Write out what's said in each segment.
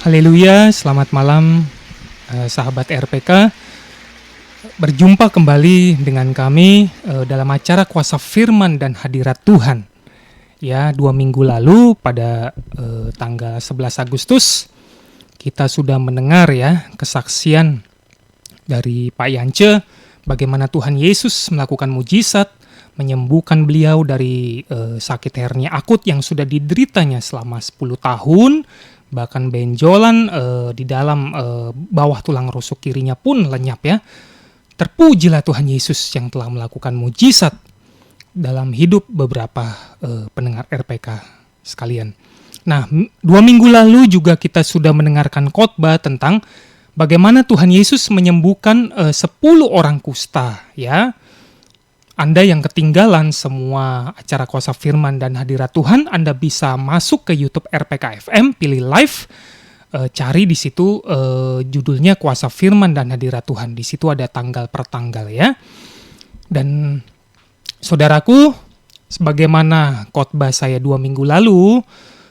Haleluya, selamat malam sahabat RPK. Berjumpa kembali dengan kami dalam acara Kuasa Firman dan Hadirat Tuhan. Ya, 2 minggu lalu pada tanggal 11 Agustus kita sudah mendengar ya kesaksian dari Pak Yance bagaimana Tuhan Yesus melakukan mujizat menyembuhkan beliau dari sakit hernia akut yang sudah dideritanya selama 10 tahun. Bahkan benjolan di dalam bawah tulang rusuk kirinya pun lenyap ya. Terpujilah Tuhan Yesus yang telah melakukan mujizat dalam hidup beberapa pendengar RPK sekalian. Nah, 2 minggu lalu juga kita sudah mendengarkan khotbah tentang bagaimana Tuhan Yesus menyembuhkan 10 orang kusta ya. Anda yang ketinggalan semua acara Kuasa Firman dan Hadirat Tuhan, Anda bisa masuk ke YouTube RPK FM, pilih live, cari di situ judulnya Kuasa Firman dan Hadirat Tuhan. Di situ ada tanggal per tanggal ya. Dan saudaraku, sebagaimana khotbah saya 2 minggu lalu,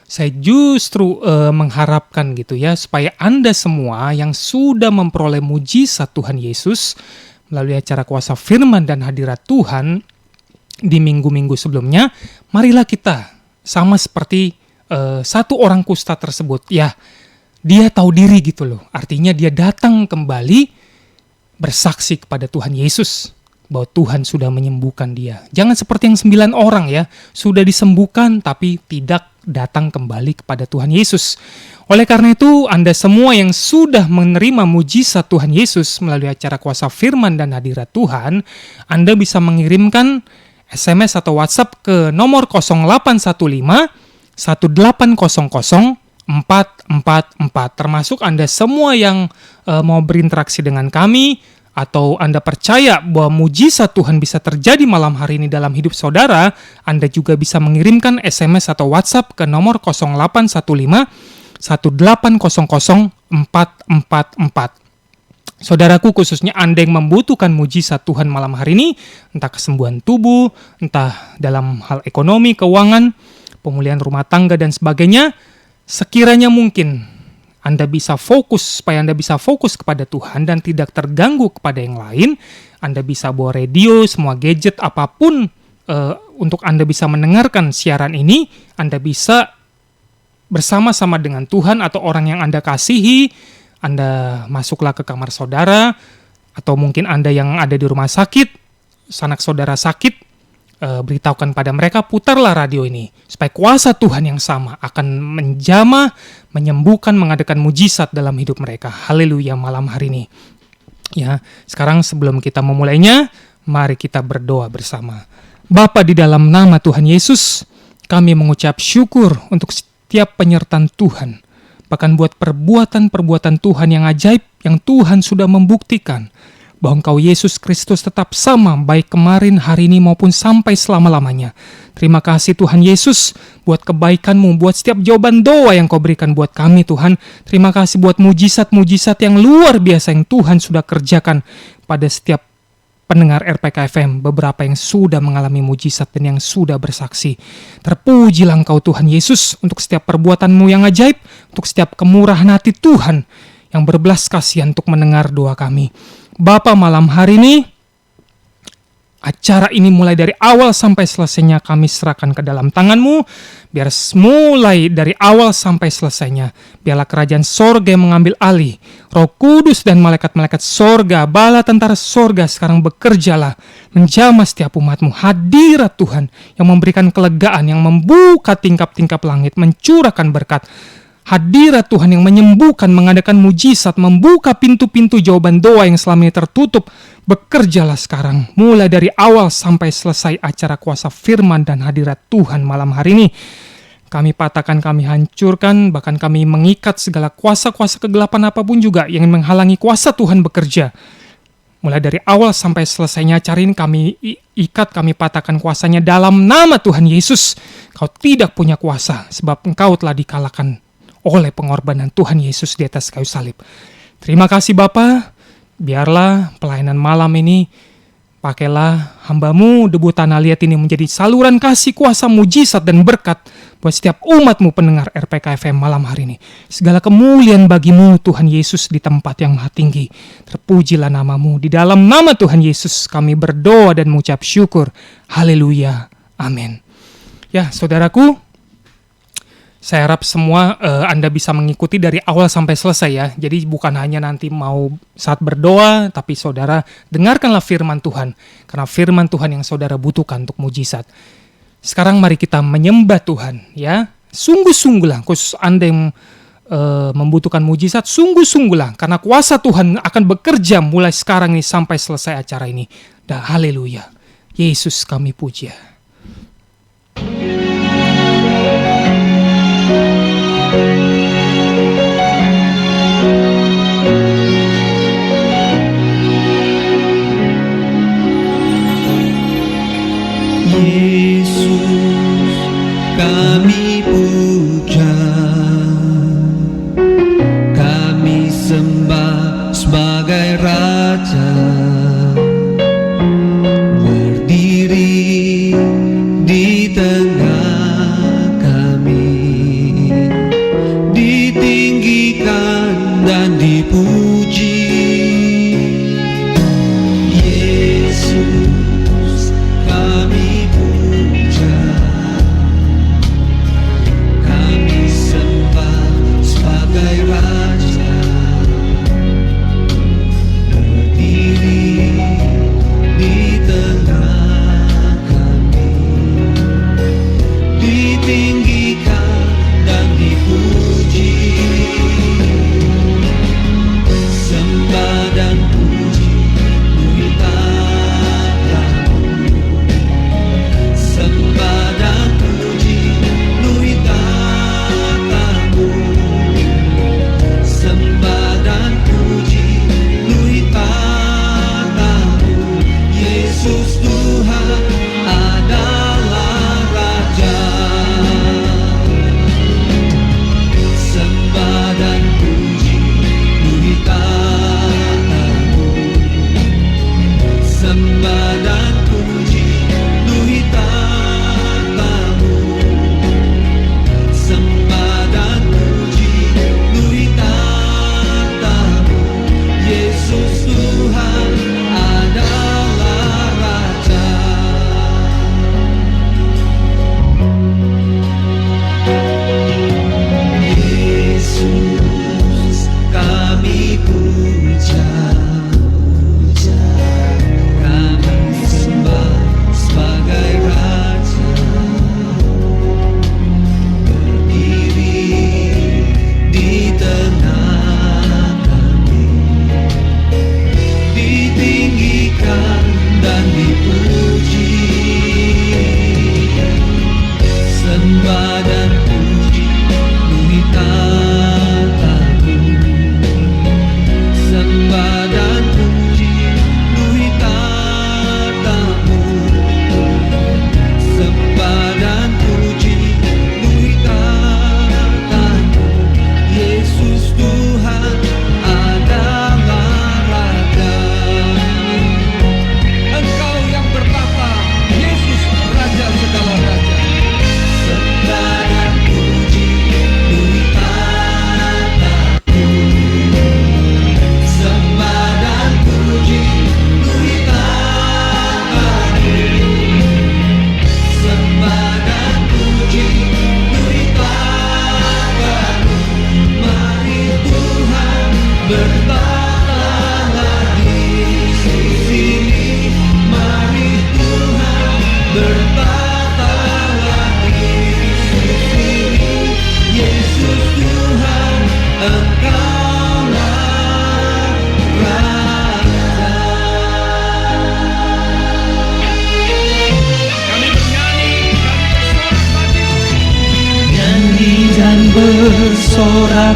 saya justru mengharapkan gitu ya, supaya Anda semua yang sudah memperoleh mujizat Tuhan Yesus melalui acara Kuasa Firman dan Hadirat Tuhan di minggu-minggu sebelumnya, marilah kita sama seperti satu orang kusta tersebut. Ya, dia tahu diri gitu loh. Artinya dia datang kembali bersaksi kepada Tuhan Yesus bahwa Tuhan sudah menyembuhkan dia. Jangan seperti yang 9 orang ya, sudah disembuhkan tapi tidak datang kembali kepada Tuhan Yesus. Oleh karena itu, Anda semua yang sudah menerima mujizat Tuhan Yesus melalui acara Kuasa Firman dan Hadirat Tuhan, Anda bisa mengirimkan SMS atau WhatsApp ke nomor 0815 1800 444. Termasuk Anda semua yang mau berinteraksi dengan kami, atau Anda percaya bahwa mujizat Tuhan bisa terjadi malam hari ini dalam hidup saudara, Anda juga bisa mengirimkan SMS atau WhatsApp ke nomor 0815 1800 444. Saudaraku, khususnya Anda yang membutuhkan mujizat Tuhan malam hari ini, entah kesembuhan tubuh, entah dalam hal ekonomi, keuangan, pemulihan rumah tangga, dan sebagainya, sekiranya mungkin Anda bisa fokus, supaya Anda bisa fokus kepada Tuhan dan tidak terganggu kepada yang lain, Anda bisa bawa radio, semua gadget, apapun untuk Anda bisa mendengarkan siaran ini. Anda bisa bersama-sama dengan Tuhan atau orang yang Anda kasihi. Anda masuklah ke kamar saudara, atau mungkin Anda yang ada di rumah sakit, sanak saudara sakit, beritahukan pada mereka, putarlah radio ini supaya kuasa Tuhan yang sama akan menjamah, menyembuhkan, mengadakan mujizat dalam hidup mereka. Haleluya malam hari ini. Ya, sekarang sebelum kita memulainya, mari kita berdoa bersama. Bapa, di dalam nama Tuhan Yesus, kami mengucap syukur untuk setiap penyertaan Tuhan, bahkan buat perbuatan-perbuatan Tuhan yang ajaib yang Tuhan sudah membuktikan bahwa Engkau Yesus Kristus tetap sama baik kemarin, hari ini maupun sampai selama-lamanya. Terima kasih Tuhan Yesus buat kebaikan-Mu, buat setiap jawaban doa yang Kau berikan buat kami Tuhan. Terima kasih buat mujizat-mujizat yang luar biasa yang Tuhan sudah kerjakan pada setiap pendengar RPK FM, beberapa yang sudah mengalami mujizat dan yang sudah bersaksi. Terpujilah Engkau Tuhan Yesus untuk setiap perbuatan-Mu yang ajaib, untuk setiap kemurahan hati Tuhan yang berbelas kasihan untuk mendengar doa kami. Bapa, malam hari ini, acara ini mulai dari awal sampai selesainya kami serahkan ke dalam tangan-Mu. Biar mulai dari awal sampai selesainya, biarlah kerajaan sorga yang mengambil alih. Roh Kudus dan malaikat-malaikat sorga, bala tentara sorga sekarang bekerjalah menjamah setiap umat-Mu. Hadirat Tuhan yang memberikan kelegaan, yang membuka tingkap-tingkap langit, mencurahkan berkat. hadirat Tuhan yang menyembuhkan, mengadakan mujizat, membuka pintu-pintu jawaban doa yang selama ini tertutup. Bekerjalah sekarang, mulai dari awal sampai selesai acara kuasa firman dan hadirat Tuhan malam hari ini. Kami patahkan, kami hancurkan, bahkan kami mengikat segala kuasa-kuasa kegelapan apapun juga yang menghalangi kuasa Tuhan bekerja. Mulai dari awal sampai selesainya acara ini kami ikat, kami patahkan kuasanya dalam nama Tuhan Yesus. Kau tidak punya kuasa, sebab engkau telah dikalahkan oleh pengorbanan Tuhan Yesus di atas kayu salib. Terima kasih Bapa. Biarlah pelayanan malam ini, pakailah hamba-Mu debu tanah liat ini menjadi saluran kasih, kuasa, mujizat, dan berkat buat setiap umat-Mu pendengar RPK FM malam hari ini. Segala kemuliaan bagi-Mu Tuhan Yesus di tempat yang maha tinggi. Terpujilah nama-Mu. Di dalam nama Tuhan Yesus kami berdoa dan mengucap syukur. Haleluya. Amin. Ya, saudaraku, saya harap semua Anda bisa mengikuti dari awal sampai selesai ya. Jadi bukan hanya nanti mau saat berdoa, tapi saudara dengarkanlah firman Tuhan. Karena firman Tuhan yang saudara butuhkan untuk mujizat. Sekarang mari kita menyembah Tuhan ya. Sungguh-sungguhlah, khusus Anda yang membutuhkan mujizat, sungguh-sungguhlah. Karena kuasa Tuhan akan bekerja mulai sekarang ini sampai selesai acara ini. Dan haleluya. Yesus kami puja. Yesus kami puja, kami sembah sebagai Raja, berdiri di tengah kami, ditinggikan dan dipuji. Yesus Tuhan.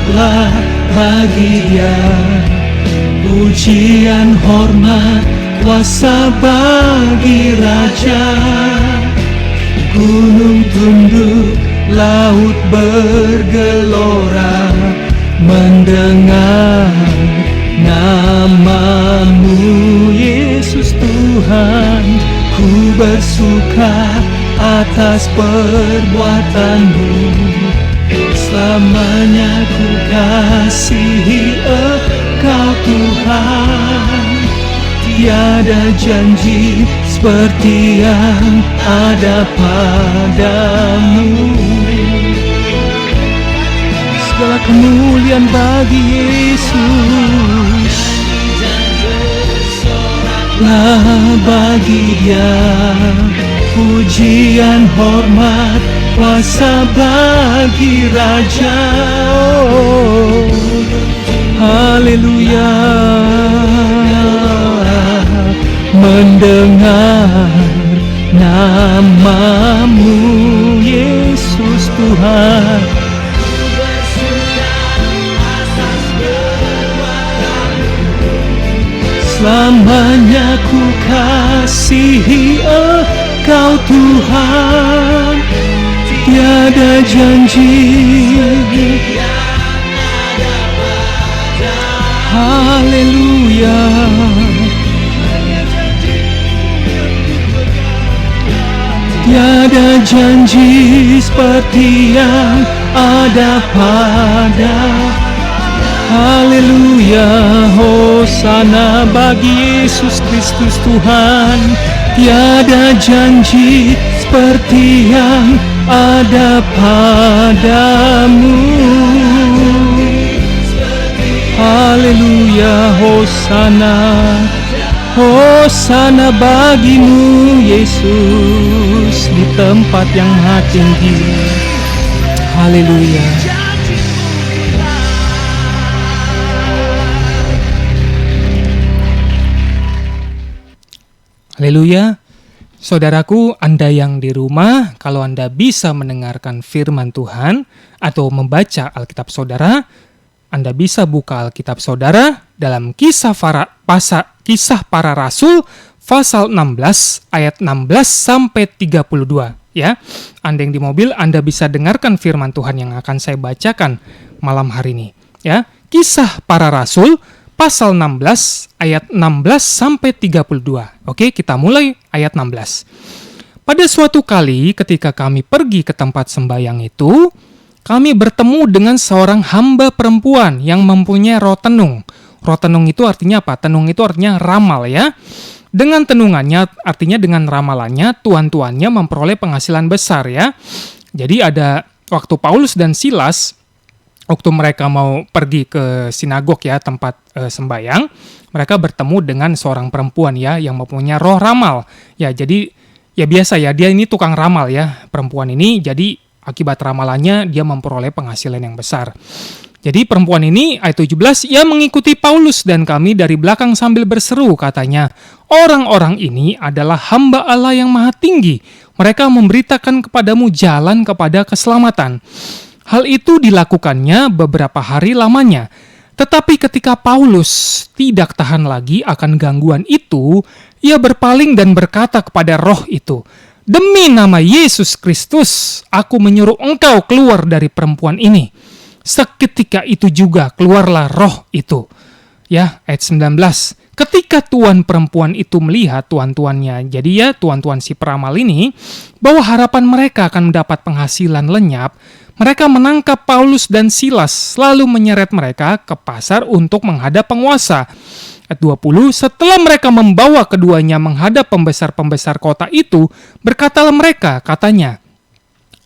sujudlah bagi Dia. Pujian, hormat, kuasa bagi Raja. Gunung tunduk, laut bergelora mendengar namamu Yesus Tuhan. Ku bersuka atas perbuatanmu, selamanya ku kasihi Engkau Tuhan. Tiada janji seperti yang ada padamu. Segala kemuliaan bagi Yesus, lah bagi Dia. Pujian, hormat, kuasa bagi Raja. Oh, haleluya. Mendengar namamu Yesus Tuhan. Selamanya ku kasihi Engkau Tuhan. Tiada janji, haleluya. Tiada janji seperti yang ada pada. Haleluya, hosana bagi Yesus Kristus Tuhan. Tiada janji seperti yang ada padamu. Haleluya, hosana, hosana bagimu Yesus di tempat yang maha tinggi. Haleluya. Haleluya. Saudaraku, Anda yang di rumah, kalau Anda bisa mendengarkan firman Tuhan atau membaca Alkitab saudara, Anda bisa buka Alkitab saudara dalam Kisah Para Rasul pasal 16 ayat 16 sampai 32 ya. Anda yang di mobil, Anda bisa dengarkan firman Tuhan yang akan saya bacakan malam hari ini ya. Kisah Para Rasul pasal 16 ayat 16 sampai 32. Oke, kita mulai ayat 16. Pada suatu kali ketika kami pergi ke tempat sembahyang itu, kami bertemu dengan seorang hamba perempuan yang mempunyai roh tenung. Roh tenung itu artinya apa? Tenung itu artinya ramal ya. Dengan tenungannya, artinya dengan ramalannya, tuan-tuannya memperoleh penghasilan besar ya. Jadi ada waktu Paulus dan Silas, waktu mereka mau pergi ke sinagog ya, tempat sembahyang, mereka bertemu dengan seorang perempuan ya, yang mempunyai roh ramal. Ya, jadi ya biasa ya, dia ini tukang ramal ya, perempuan ini. Jadi akibat ramalannya dia memperoleh penghasilan yang besar. Jadi perempuan ini, ayat 17, ia mengikuti Paulus dan kami dari belakang sambil berseru, katanya, orang-orang ini adalah hamba Allah yang maha tinggi. Mereka memberitakan kepadamu jalan kepada keselamatan. Hal itu dilakukannya beberapa hari lamanya. Tetapi ketika Paulus tidak tahan lagi akan gangguan itu, ia berpaling dan berkata kepada roh itu, "Demi nama Yesus Kristus, aku menyuruh engkau keluar dari perempuan ini." Seketika itu juga keluarlah roh itu. Ya, ayat 19. Ketika tuan perempuan itu melihat tuan-tuannya, jadi ya tuan-tuan si peramal ini, bahwa harapan mereka akan mendapat penghasilan lenyap, mereka menangkap Paulus dan Silas, lalu menyeret mereka ke pasar untuk menghadap penguasa. Ayat 20, setelah mereka membawa keduanya menghadap pembesar-pembesar kota itu, berkatalah mereka, katanya,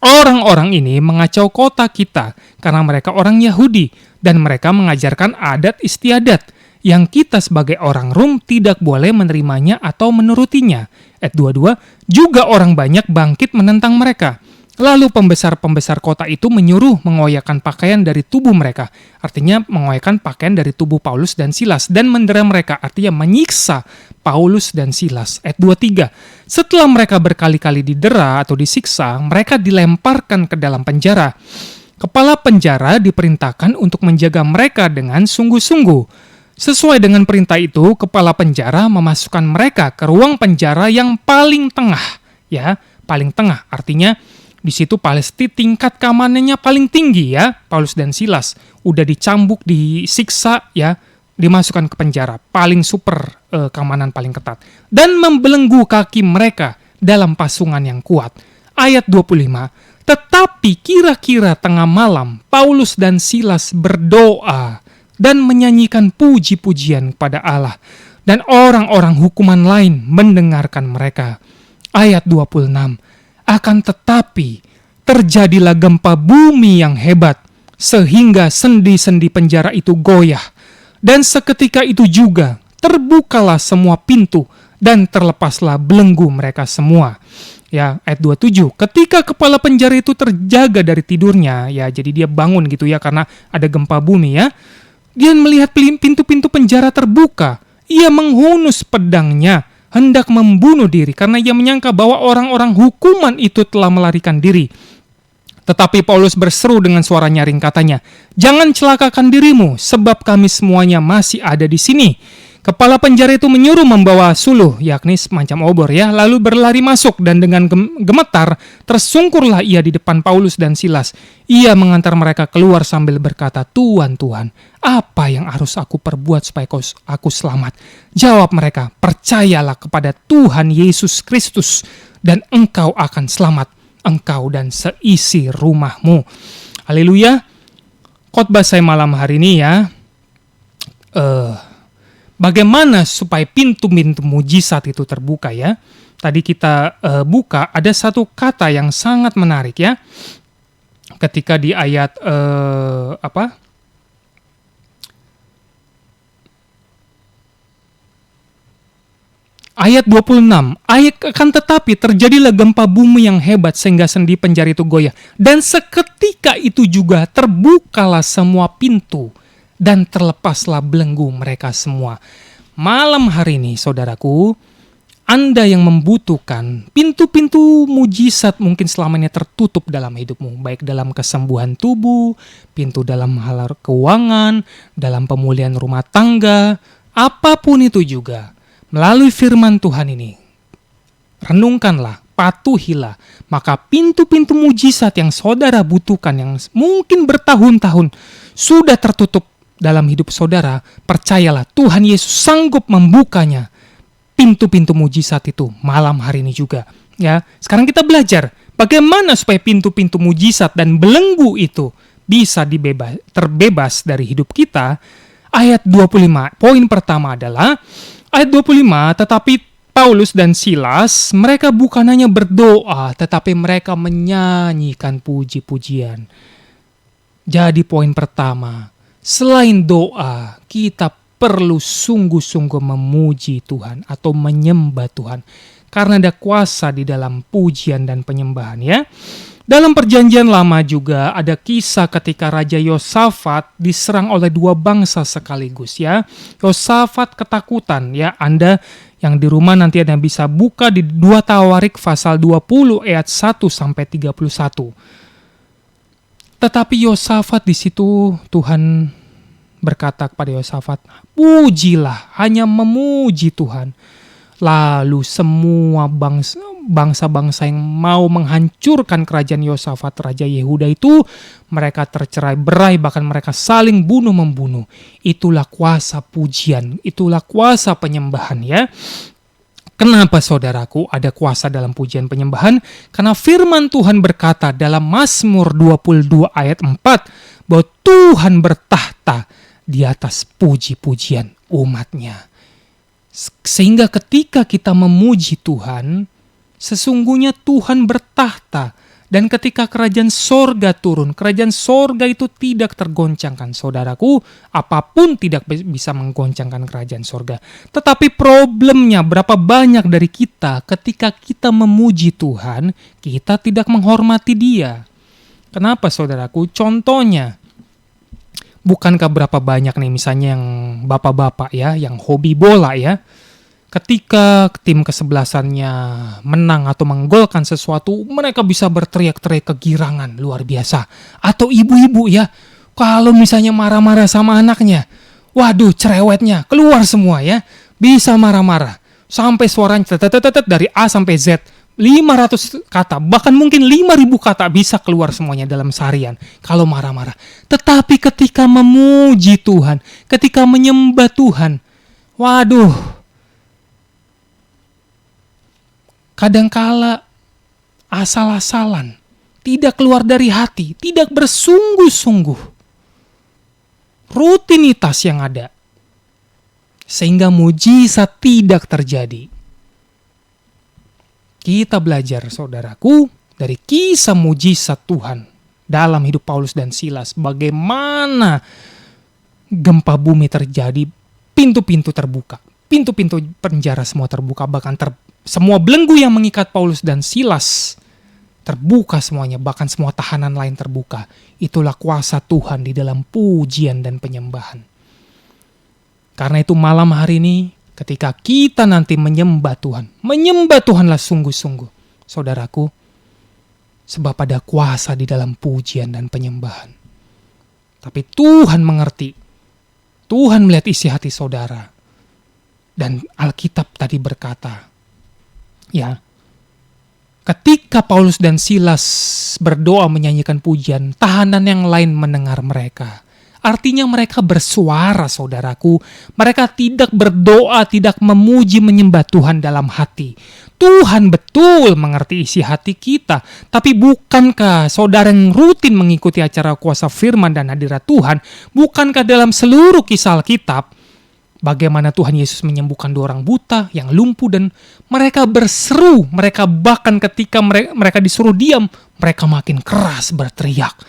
orang-orang ini mengacau kota kita karena mereka orang Yahudi dan mereka mengajarkan adat istiadat yang kita sebagai orang Rom tidak boleh menerimanya atau menurutinya. Ayat 22, juga orang banyak bangkit menentang mereka. Lalu pembesar-pembesar kota itu menyuruh mengoyakkan pakaian dari tubuh mereka. Artinya mengoyakkan pakaian dari tubuh Paulus dan Silas dan mendera mereka. Artinya menyiksa Paulus dan Silas. Ayat 23. Setelah mereka berkali-kali didera atau disiksa, mereka dilemparkan ke dalam penjara. Kepala penjara diperintahkan untuk menjaga mereka dengan sungguh-sungguh. Sesuai dengan perintah itu, kepala penjara memasukkan mereka ke ruang penjara yang paling tengah, ya, paling tengah. Artinya di situ Palestina tingkat keamanannya paling tinggi, ya. Paulus dan Silas udah dicambuk, disiksa, ya, dimasukkan ke penjara, paling super, keamanan paling ketat, dan membelenggu kaki mereka dalam pasungan yang kuat. Ayat 25. Tetapi kira-kira tengah malam, Paulus dan Silas berdoa dan menyanyikan puji-pujian kepada Allah, dan orang-orang hukuman lain mendengarkan mereka. Ayat 26. Akan tetapi terjadilah gempa bumi yang hebat, sehingga sendi-sendi penjara itu goyah, dan seketika itu juga terbukalah semua pintu dan terlepaslah belenggu mereka semua. Ya, ayat 27. Ketika kepala penjara itu terjaga dari tidurnya, ya, jadi dia bangun gitu ya karena ada gempa bumi, ya. Dia melihat pintu-pintu penjara terbuka. Ia menghunus pedangnya, hendak membunuh diri karena ia menyangka bahwa orang-orang hukuman itu telah melarikan diri. Tetapi Paulus berseru dengan suara nyaring, katanya, "Jangan celakakan dirimu, sebab kami semuanya masih ada di sini." Kepala penjara itu menyuruh membawa suluh, yakni semacam obor, ya, lalu berlari masuk, dan dengan gemetar tersungkurlah ia di depan Paulus dan Silas. Ia mengantar mereka keluar sambil berkata, "Tuhan, Tuhan, apa yang harus aku perbuat supaya aku selamat?" Jawab mereka, "Percayalah kepada Tuhan Yesus Kristus, dan engkau akan selamat, engkau dan seisi rumahmu." Haleluya. Khotbah saya malam hari ini, ya, bagaimana supaya pintu-pintu mujizat itu terbuka, ya. Tadi kita buka, ada satu kata yang sangat menarik, ya. Ketika di ayat Ayat 26. Akan tetapi terjadilah gempa bumi yang hebat sehingga sendi penjara itu goyah, dan seketika itu juga terbukalah semua pintu dan terlepaslah belenggu mereka semua. Malam hari ini, saudaraku, Anda yang membutuhkan pintu-pintu mujizat mungkin selamanya tertutup dalam hidupmu, baik dalam kesembuhan tubuh, pintu dalam hal keuangan, dalam pemulihan rumah tangga, apapun itu juga. Melalui firman Tuhan ini, renungkanlah, patuhilah, maka pintu-pintu mujizat yang saudara butuhkan, yang mungkin bertahun-tahun sudah tertutup dalam hidup saudara, percayalah Tuhan Yesus sanggup membukanya. Pintu-pintu mujizat itu malam hari ini juga, ya. Sekarang kita belajar bagaimana supaya pintu-pintu mujizat dan belenggu itu bisa terbebas dari hidup kita. Ayat 25, poin pertama adalah ayat 25, tetapi Paulus dan Silas, mereka bukan hanya berdoa, tetapi mereka menyanyikan puji-pujian. Jadi poin pertama, selain doa, kita perlu sungguh-sungguh memuji Tuhan atau menyembah Tuhan. Karena ada kuasa di dalam pujian dan penyembahan, ya. Dalam perjanjian lama juga ada kisah ketika Raja Yosafat diserang oleh dua bangsa sekaligus, ya. Yosafat ketakutan, ya. Anda yang di rumah nanti Anda bisa buka di 2 Tawarik pasal 20 ayat 1 sampai 31. Tetapi Yosafat di situ, Tuhan berkata kepada Yosafat, "Pujilah, hanya memuji Tuhan." Lalu semua bangsa-bangsa yang mau menghancurkan kerajaan Yosafat, Raja Yehuda itu, mereka tercerai-berai, bahkan mereka saling bunuh-membunuh. Itulah kuasa pujian, itulah kuasa penyembahan, ya. Kenapa, saudaraku, ada kuasa dalam pujian penyembahan? Karena firman Tuhan berkata dalam Mazmur 22 ayat 4, bahwa Tuhan bertahta di atas puji-pujian umatnya. Sehingga ketika kita memuji Tuhan, sesungguhnya Tuhan bertahta. Dan ketika kerajaan sorga turun, kerajaan sorga itu tidak tergoncangkan, saudaraku. Apapun tidak bisa menggoncangkan kerajaan sorga. Tetapi problemnya berapa banyak dari kita ketika kita memuji Tuhan, kita tidak menghormati Dia. Kenapa, saudaraku? Contohnya, bukankah berapa banyak nih misalnya yang bapak-bapak, ya, yang hobi bola, ya. Ketika tim kesebelasannya menang atau menggolkan sesuatu, mereka bisa berteriak-teriak kegirangan luar biasa. Atau ibu-ibu ya, kalau misalnya marah-marah sama anaknya, waduh cerewetnya keluar semua ya, bisa marah-marah. Sampai suaranya tetetetet dari A sampai Z, 500 kata, bahkan mungkin 5.000 kata bisa keluar semuanya dalam seharian kalau marah-marah. Tetapi ketika memuji Tuhan, ketika menyembah Tuhan, waduh, kadangkala asal-asalan, tidak keluar dari hati, tidak bersungguh-sungguh. Rutinitas yang ada, sehingga mujizat tidak terjadi. Kita belajar, saudaraku, dari kisah mujizat Tuhan dalam hidup Paulus dan Silas, bagaimana gempa bumi terjadi, pintu-pintu terbuka, pintu-pintu penjara semua terbuka, bahkan semua belenggu yang mengikat Paulus dan Silas terbuka semuanya, bahkan semua tahanan lain terbuka. Itulah kuasa Tuhan di dalam pujian dan penyembahan. Karena itu malam hari ini, ketika kita nanti menyembah Tuhanlah sungguh-sungguh, saudaraku, sebab ada kuasa di dalam pujian dan penyembahan. Tapi Tuhan mengerti, Tuhan melihat isi hati saudara. Dan Alkitab tadi berkata, ya, ketika Paulus dan Silas berdoa menyanyikan pujian, tahanan yang lain mendengar mereka. Artinya mereka bersuara, saudaraku. Mereka tidak berdoa, tidak memuji, menyembah Tuhan dalam hati. Tuhan betul mengerti isi hati kita. Tapi bukankah saudara yang rutin mengikuti acara kuasa firman dan hadirat Tuhan, bukankah dalam seluruh kisah Alkitab, bagaimana Tuhan Yesus menyembuhkan 2 orang buta yang lumpuh, dan mereka berseru, mereka bahkan ketika mereka disuruh diam, mereka makin keras berteriak.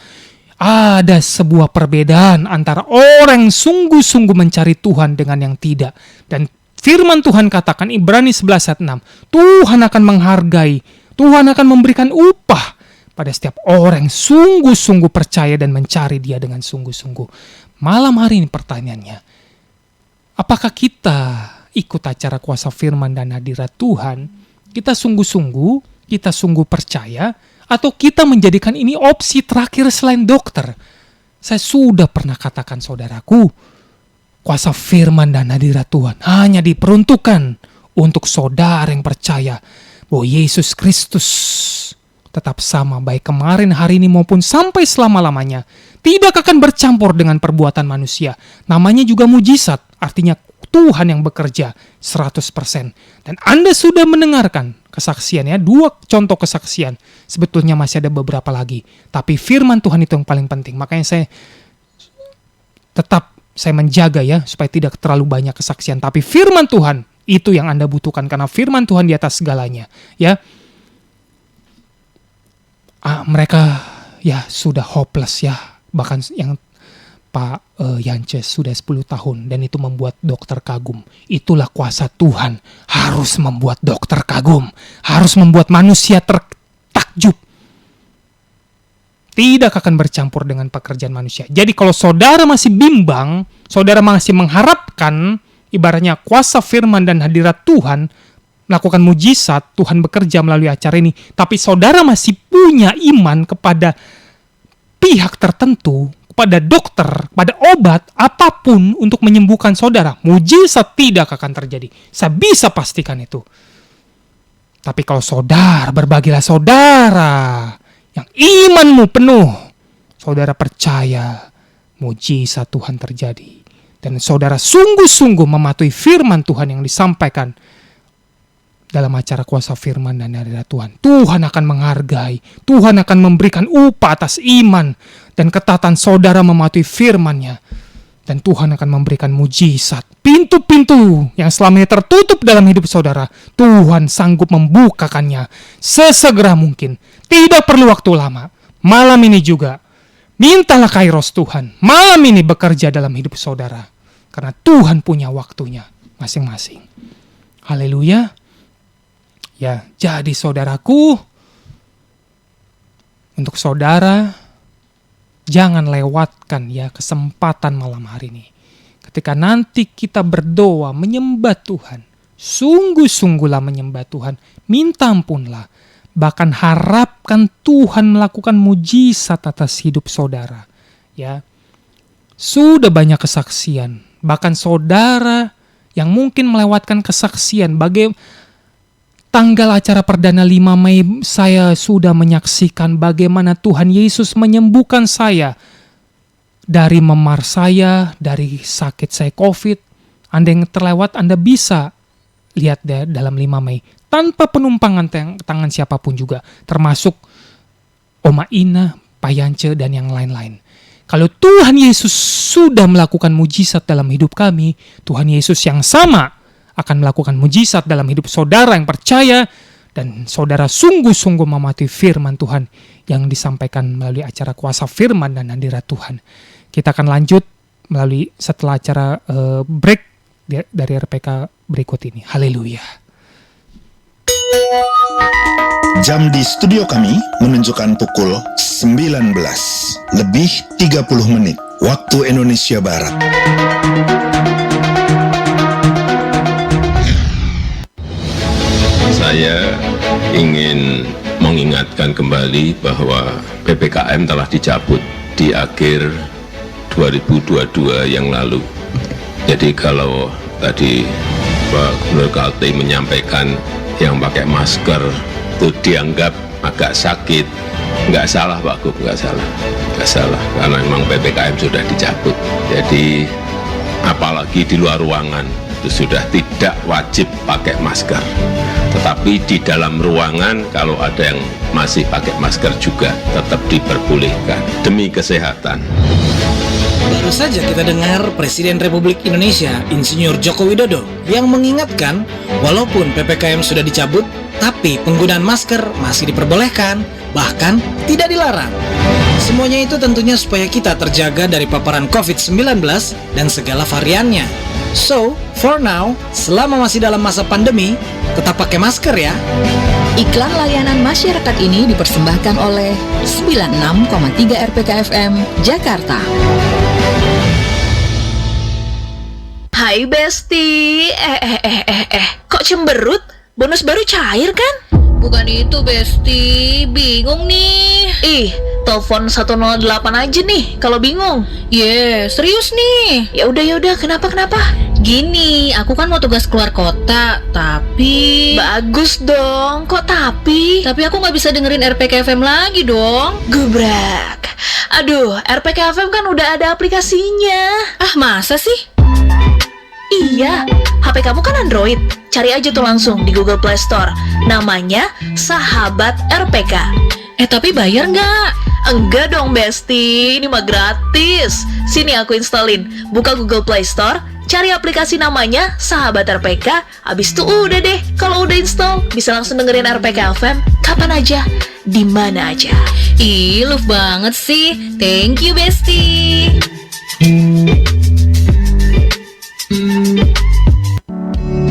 Ada sebuah perbedaan antara orang yang sungguh-sungguh mencari Tuhan dengan yang tidak. Dan firman Tuhan katakan, Ibrani 11 ayat 6, Tuhan akan menghargai, Tuhan akan memberikan upah pada setiap orang yang sungguh-sungguh percaya dan mencari Dia dengan sungguh-sungguh. Malam hari ini pertanyaannya, apakah kita ikut acara kuasa firman dan hadirat Tuhan? Kita sungguh-sungguh, kita sungguh percaya, atau kita menjadikan ini opsi terakhir selain dokter? Saya sudah pernah katakan, saudaraku, kuasa firman dan hadirat Tuhan hanya diperuntukkan untuk saudara yang percaya bahwa Yesus Kristus tetap sama baik kemarin, hari ini maupun sampai selama-lamanya. Tidak akan bercampur dengan perbuatan manusia. Namanya juga mujizat, artinya Tuhan yang bekerja 100%. Dan Anda sudah mendengarkan kesaksian ya, 2 contoh kesaksian. Sebetulnya masih ada beberapa lagi. Tapi firman Tuhan itu yang paling penting. Makanya saya menjaga ya, supaya tidak terlalu banyak kesaksian. Tapi firman Tuhan itu yang Anda butuhkan, karena firman Tuhan di atas segalanya. Ya, mereka ya sudah hopeless ya. Bahkan yang Pak Yances sudah 10 tahun, dan itu membuat dokter kagum. Itulah kuasa Tuhan, harus membuat dokter kagum, harus membuat manusia tertakjub. Tidak akan bercampur dengan pekerjaan manusia. Jadi kalau saudara masih bimbang, saudara masih mengharapkan ibaratnya kuasa firman dan hadirat Tuhan melakukan mujizat, Tuhan bekerja melalui acara ini, tapi saudara masih punya iman kepada pihak tertentu, pada dokter, pada obat, apapun untuk menyembuhkan saudara, mujizat tidak akan terjadi. Saya bisa pastikan itu. Tapi kalau saudara, berbagilah saudara, yang imanmu penuh, saudara percaya mujizat Tuhan terjadi. Dan saudara sungguh-sungguh mematuhi firman Tuhan yang disampaikan dalam acara kuasa firman dan hadirat Tuhan. Tuhan akan menghargai, Tuhan akan memberikan upah atas iman dan ketaatan saudara mematuhi firman-Nya. Dan Tuhan akan memberikan mujizat. Pintu-pintu yang selama ini tertutup dalam hidup saudara, Tuhan sanggup membukakannya sesegera mungkin. Tidak perlu waktu lama. Malam ini juga, mintalah kairos Tuhan. Malam ini bekerja dalam hidup saudara. Karena Tuhan punya waktunya masing-masing. Haleluya. Ya, jadi saudaraku, untuk saudara, jangan lewatkan ya kesempatan malam hari ini. Ketika nanti kita berdoa, menyembah Tuhan, Sungguh-sungguhlah menyembah Tuhan, minta ampunlah, bahkan harapkan Tuhan melakukan mujizat atas hidup saudara. Ya, sudah banyak kesaksian, bahkan saudara yang mungkin melewatkan kesaksian. Tanggal acara perdana 5 Mei saya sudah menyaksikan bagaimana Tuhan Yesus menyembuhkan saya dari memar saya, dari sakit saya COVID. Anda yang terlewat, Anda bisa lihat dalam 5 Mei. Tanpa penumpangan tangan siapapun juga. Termasuk Oma Ina, Pak Yance, dan yang lain-lain. Kalau Tuhan Yesus sudah melakukan mujizat dalam hidup kami, Tuhan Yesus yang sama akan melakukan mujizat dalam hidup saudara yang percaya, dan saudara sungguh-sungguh mematuhi firman Tuhan yang disampaikan melalui acara Kuasa Firman dan Hadirat Tuhan. Kita akan lanjut melalui setelah acara break dari RPK berikut ini. Haleluya. Jam di studio kami menunjukkan pukul 19 lebih 30 menit waktu Indonesia Barat. Saya ingin mengingatkan kembali bahwa PPKM telah dicabut di akhir 2022 yang lalu. Jadi kalau tadi Pak Gubernur Kalti menyampaikan yang pakai masker itu dianggap agak sakit, nggak salah Pak Gub, nggak salah, karena memang PPKM sudah dicabut. Jadi apalagi di luar ruangan itu sudah tidak wajib pakai masker. Tetapi di dalam ruangan kalau ada yang masih pakai masker juga tetap diperbolehkan demi kesehatan. Baru saja kita dengar Presiden Republik Indonesia, Insinyur Joko Widodo, yang mengingatkan walaupun PPKM sudah dicabut, tapi penggunaan masker masih diperbolehkan, bahkan tidak dilarang. Semuanya itu tentunya supaya kita terjaga dari paparan COVID-19 dan segala variannya. So, for now, selama masih dalam masa pandemi, tetap pakai masker ya. Iklan layanan masyarakat ini dipersembahkan oleh 96,3 RPK FM Jakarta. Hai Besti, kok cemberut? Bonus baru cair kan? Bukan itu Besti, bingung nih. Ih, telepon 108 aja nih kalau bingung. Serius nih. Ya udah, kenapa? Gini, aku kan mau tugas keluar kota, tapi... Bagus dong, kok tapi? Tapi aku nggak bisa dengerin RPK FM lagi dong. Gebrak. Aduh, RPK FM kan udah ada aplikasinya. Ah, masa sih? Iya, HP kamu kan Android. Cari aja tuh langsung di Google Play Store. Namanya Sahabat RPK. Tapi bayar nggak? Enggak dong Besti, ini mah gratis. Sini aku installin. Buka Google Play Store, cari aplikasi namanya Sahabat RPK. Abis itu udah deh, kalau udah install bisa langsung dengerin RPK FM kapan aja, di mana aja. Ih, love banget sih. Thank you Besti.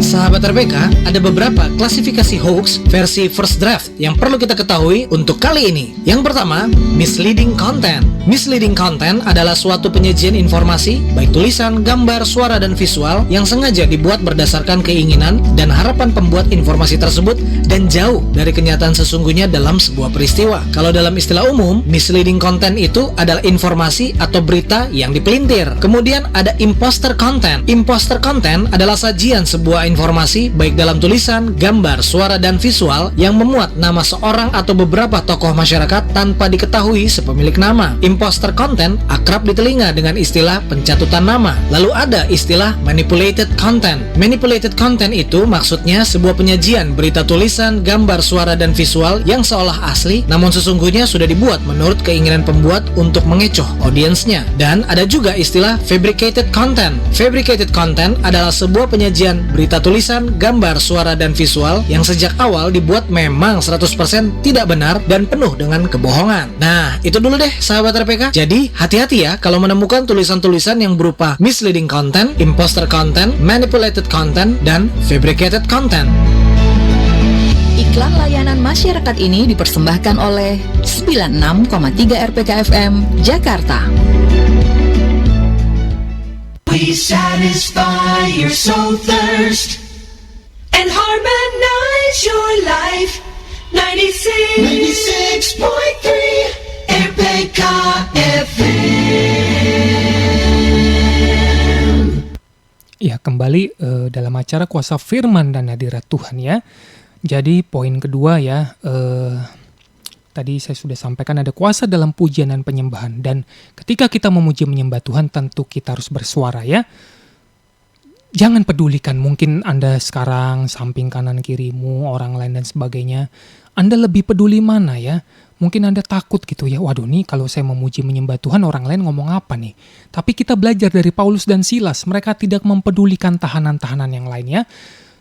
Sahabat RPK, ada beberapa klasifikasi hoax versi first draft yang perlu kita ketahui untuk kali ini. Yang pertama, misleading content. Misleading content adalah suatu penyajian informasi, baik tulisan, gambar, suara, dan visual yang sengaja dibuat berdasarkan keinginan dan harapan pembuat informasi tersebut dan jauh dari kenyataan sesungguhnya dalam sebuah peristiwa. Kalau dalam istilah umum, misleading content itu adalah informasi atau berita yang dipelintir. Kemudian ada imposter content. Imposter content adalah sajian sebuah informasi baik dalam tulisan, gambar, suara, dan visual yang memuat nama seorang atau beberapa tokoh masyarakat tanpa diketahui sepemilik nama. Imposter content akrab di telinga dengan istilah pencatutan nama. Lalu ada istilah manipulated content. Manipulated content itu maksudnya sebuah penyajian berita tulisan, gambar, suara, dan visual yang seolah asli namun sesungguhnya sudah dibuat menurut keinginan pembuat untuk mengecoh audiensnya. Dan ada juga istilah fabricated content. Fabricated content adalah sebuah penyajian berita tulisan, gambar, suara, dan visual yang sejak awal dibuat memang 100% tidak benar dan penuh dengan kebohongan. Nah, itu dulu deh sahabat RPK. Jadi, hati-hati ya kalau menemukan tulisan-tulisan yang berupa misleading content, imposter content, manipulated content, dan fabricated content. Iklan layanan masyarakat ini dipersembahkan oleh 96,3 RPK FM Jakarta. We satisfy your soul thirst. and harmonize your life. 96.3 RPK FM. Ya, kembali dalam acara Kuasa Firman dan Hadirat Tuhan ya. Jadi poin kedua ya, tadi saya sudah sampaikan ada kuasa dalam pujian dan penyembahan. Dan ketika kita memuji menyembah Tuhan, tentu kita harus bersuara ya. Jangan pedulikan mungkin Anda sekarang samping kanan kirimu, orang lain dan sebagainya. Anda lebih peduli mana ya? Mungkin Anda takut gitu ya, waduh nih kalau saya memuji menyembah Tuhan orang lain ngomong apa nih? Tapi kita belajar dari Paulus dan Silas, mereka tidak mempedulikan tahanan-tahanan yang lainnya.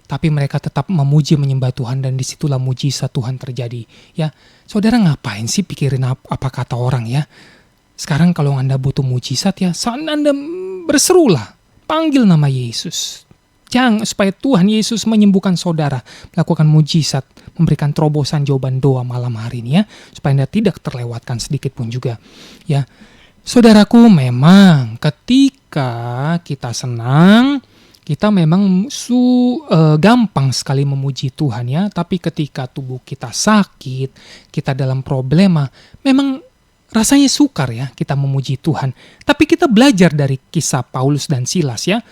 Tapi mereka tetap memuji menyembah Tuhan dan disitulah mujizat Tuhan terjadi. Ya, saudara ngapain sih pikirin apa kata orang ya? Sekarang kalau Anda butuh mujizat ya, saat Anda berserulah. Panggil nama Yesus. Jangan supaya Tuhan Yesus menyembuhkan saudara, melakukan mujizat, memberikan terobosan jawaban doa malam hari ini ya, supaya Anda tidak terlewatkan sedikit pun juga. Ya, saudaraku, memang ketika kita senang, kita memang gampang sekali memuji Tuhan ya, tapi ketika tubuh kita sakit, kita dalam problema, memang rasanya sukar ya kita memuji Tuhan. Tapi kita belajar dari kisah Paulus dan Silas ya.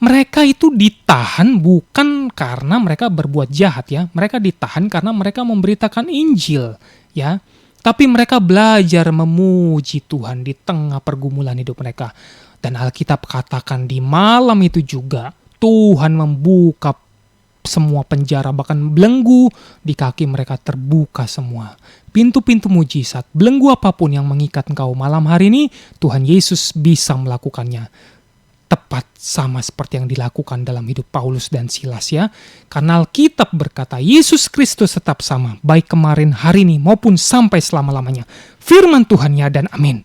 Mereka itu ditahan bukan karena mereka berbuat jahat ya. Mereka ditahan karena mereka memberitakan Injil ya. Tapi mereka belajar memuji Tuhan di tengah pergumulan hidup mereka. Dan Alkitab katakan di malam itu juga Tuhan membuka semua penjara, bahkan belenggu di kaki mereka terbuka semua. Pintu-pintu mujizat, belenggu apapun yang mengikat engkau malam hari ini, Tuhan Yesus bisa melakukannya. Tepat sama seperti yang dilakukan dalam hidup Paulus dan Silas ya. Karena Alkitab berkata, Yesus Kristus tetap sama, baik kemarin, hari ini, maupun sampai selama-lamanya. Firman Tuhan ya dan amin.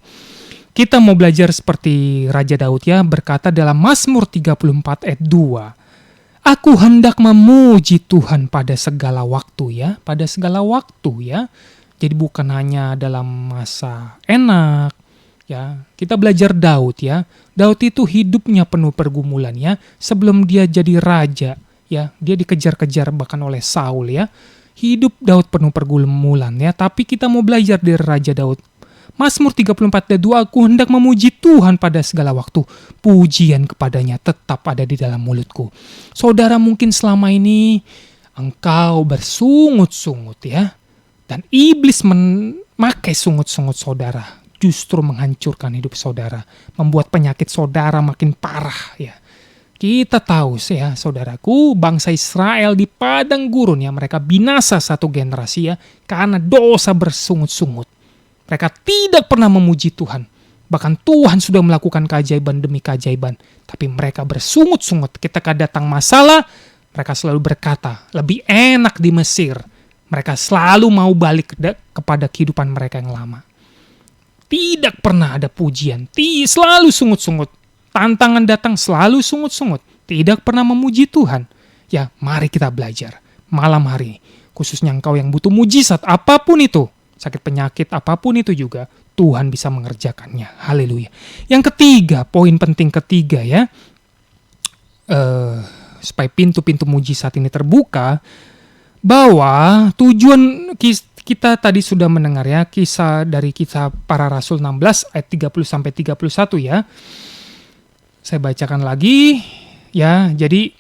Kita mau belajar seperti Raja Daud ya, berkata dalam Mazmur 34 ayat 2. Aku hendak memuji Tuhan pada segala waktu ya, pada segala waktu ya. Jadi bukan hanya dalam masa enak ya. Kita belajar Daud ya. Daud itu hidupnya penuh pergumulan ya. Sebelum dia jadi raja ya, dia dikejar-kejar bahkan oleh Saul ya. Hidup Daud penuh pergumulan ya, tapi kita mau belajar dari Raja Daud. Mazmur 34 ayat 2, aku hendak memuji Tuhan pada segala waktu. Pujian kepadanya tetap ada di dalam mulutku. Saudara, mungkin selama ini engkau bersungut-sungut ya. Dan iblis memakai sungut-sungut saudara. Justru menghancurkan hidup saudara. Membuat penyakit saudara makin parah ya. Kita tahu ya saudaraku, bangsa Israel di padang gurun ya. Mereka binasa satu generasi ya. Karena dosa bersungut-sungut. Mereka tidak pernah memuji Tuhan. Bahkan Tuhan sudah melakukan keajaiban demi keajaiban. Tapi mereka bersungut-sungut. Ketika datang masalah, mereka selalu berkata, lebih enak di Mesir. Mereka selalu mau balik kepada kehidupan mereka yang lama. Tidak pernah ada pujian. Selalu sungut-sungut. Tantangan datang selalu sungut-sungut. Tidak pernah memuji Tuhan. Ya, mari kita belajar. Malam hari, khususnya engkau yang butuh mujizat apapun itu. Sakit penyakit apapun itu juga, Tuhan bisa mengerjakannya. Haleluya. Yang ketiga, poin penting ketiga ya, supaya pintu-pintu mujizat ini terbuka, bahwa tujuan kita tadi sudah mendengar ya, kisah para rasul 16 ayat 30-31 ya. Saya bacakan lagi ya. Jadi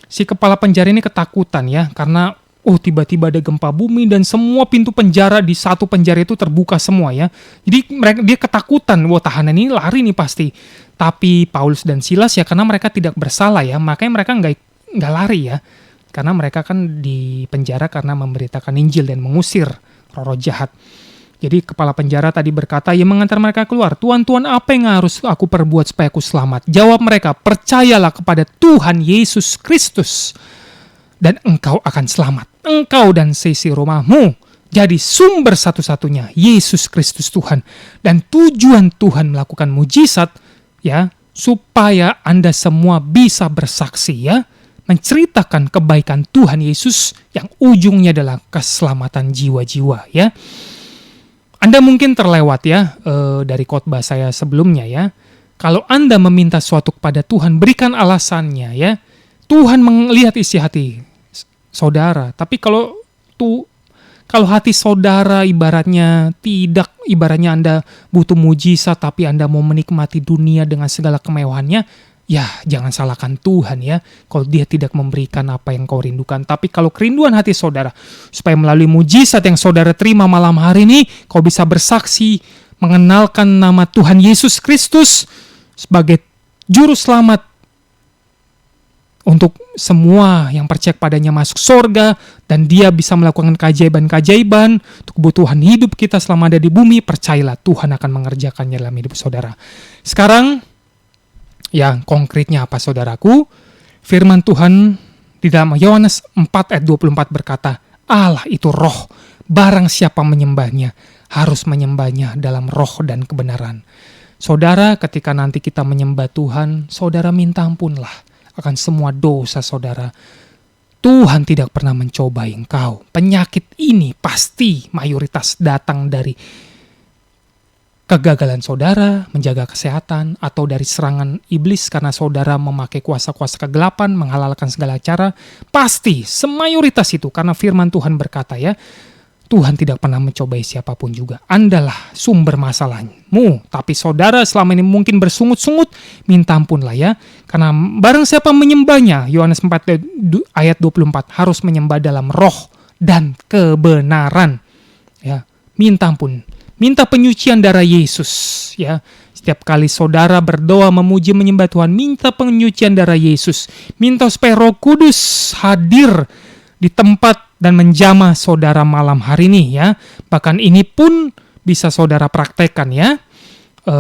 si kepala penjara ini ketakutan ya, karena tiba-tiba ada gempa bumi dan semua pintu penjara di satu penjara itu terbuka semua ya. Jadi dia ketakutan, tahanan ini lari nih pasti. Tapi Paulus dan Silas ya, karena mereka tidak bersalah ya, makanya mereka nggak lari ya. Karena mereka kan di penjara karena memberitakan Injil dan mengusir roh-roh jahat. Jadi kepala penjara tadi berkata, ia mengantar mereka keluar. Tuhan, apa yang harus aku perbuat supaya aku selamat? Jawab mereka, percayalah kepada Tuhan Yesus Kristus. Dan engkau akan selamat. Engkau dan seisi rumahmu. Jadi sumber satu-satunya Yesus Kristus Tuhan. Dan tujuan Tuhan melakukan mujizat ya, supaya Anda semua bisa bersaksi ya, menceritakan kebaikan Tuhan Yesus yang ujungnya adalah keselamatan jiwa-jiwa ya. Anda mungkin terlewat ya dari khotbah saya sebelumnya ya. Kalau Anda meminta sesuatu kepada Tuhan, berikan alasannya ya. Tuhan melihat isi hati. saudara. Tapi kalau hati saudara ibaratnya Anda butuh mujizat tapi Anda mau menikmati dunia dengan segala kemewahannya, ya jangan salahkan Tuhan ya kalau dia tidak memberikan apa yang kau rindukan. Tapi kalau kerinduan hati saudara supaya melalui mujizat yang saudara terima malam hari ini, kau bisa bersaksi mengenalkan nama Tuhan Yesus Kristus sebagai juru selamat untuk semua yang percaya padanya masuk surga, dan dia bisa melakukan keajaiban-keajaiban untuk kebutuhan hidup kita selama ada di bumi. Percayalah, Tuhan akan mengerjakannya dalam hidup saudara. Sekarang, yang konkretnya apa saudaraku? Firman Tuhan di dalam Yohanes 4 ayat 24 berkata, Allah itu roh, barang siapa menyembahnya, harus menyembahnya dalam roh dan kebenaran. Saudara, ketika nanti kita menyembah Tuhan, saudara minta ampunlah akan semua dosa saudara. Tuhan tidak pernah mencobai engkau. Penyakit ini pasti mayoritas datang dari kegagalan saudara menjaga kesehatan atau dari serangan iblis karena saudara memakai kuasa-kuasa kegelapan, menghalalkan segala cara. Pasti semayoritas itu karena firman Tuhan berkata ya, Tuhan tidak pernah mencobai siapapun juga. Andalah sumber masalahmu. Tapi saudara selama ini mungkin bersungut-sungut, minta ampunlah ya. Karena barang siapa menyembahnya, Yohanes 4 ayat 24, harus menyembah dalam roh dan kebenaran. Ya, minta ampun. Minta penyucian darah Yesus. Ya, setiap kali saudara berdoa memuji menyembah Tuhan, minta penyucian darah Yesus. Minta supaya Roh Kudus hadir di tempat dan menjamah saudara malam hari ini ya. Bahkan ini pun bisa saudara praktekkan ya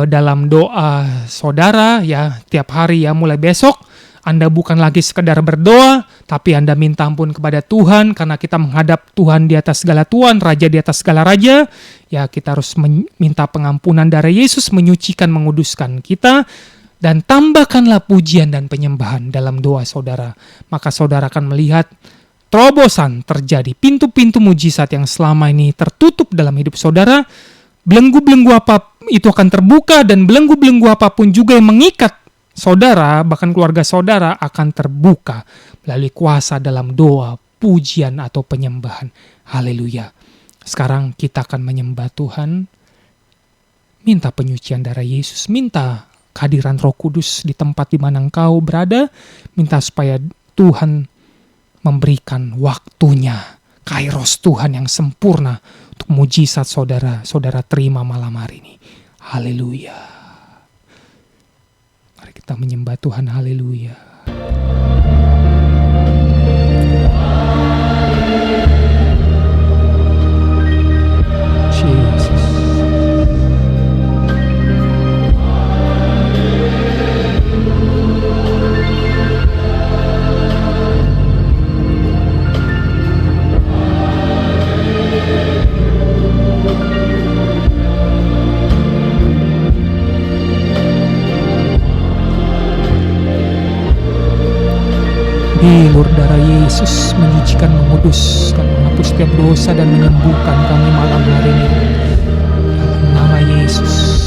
dalam doa saudara ya tiap hari ya. Mulai besok Anda bukan lagi sekedar berdoa, tapi Anda minta ampun kepada Tuhan karena kita menghadap Tuhan di atas segala Tuhan, Raja di atas segala Raja. Ya kita harus minta pengampunan darah Yesus, menyucikan, menguduskan kita. Dan tambahkanlah pujian dan penyembahan dalam doa saudara. Maka saudara akan melihat terobosan terjadi, pintu-pintu mujizat yang selama ini tertutup dalam hidup saudara, belenggu-belenggu apa itu akan terbuka, dan belenggu-belenggu apapun juga yang mengikat saudara, bahkan keluarga saudara akan terbuka melalui kuasa dalam doa, pujian atau penyembahan. Haleluya. Sekarang kita akan menyembah Tuhan, minta penyucian darah Yesus, minta kehadiran Roh Kudus di tempat di mana engkau berada, minta supaya Tuhan memberikan waktunya, kairos Tuhan yang sempurna untuk mujizat saudara terima malam hari ini. Haleluya. Mari kita menyembah Tuhan. Haleluya. Jesus. Bilur darah Yesus menyucikan, menguduskan, menghapus setiap dosa dan menyembuhkan kami malam hari ini. Dalam nama Yesus.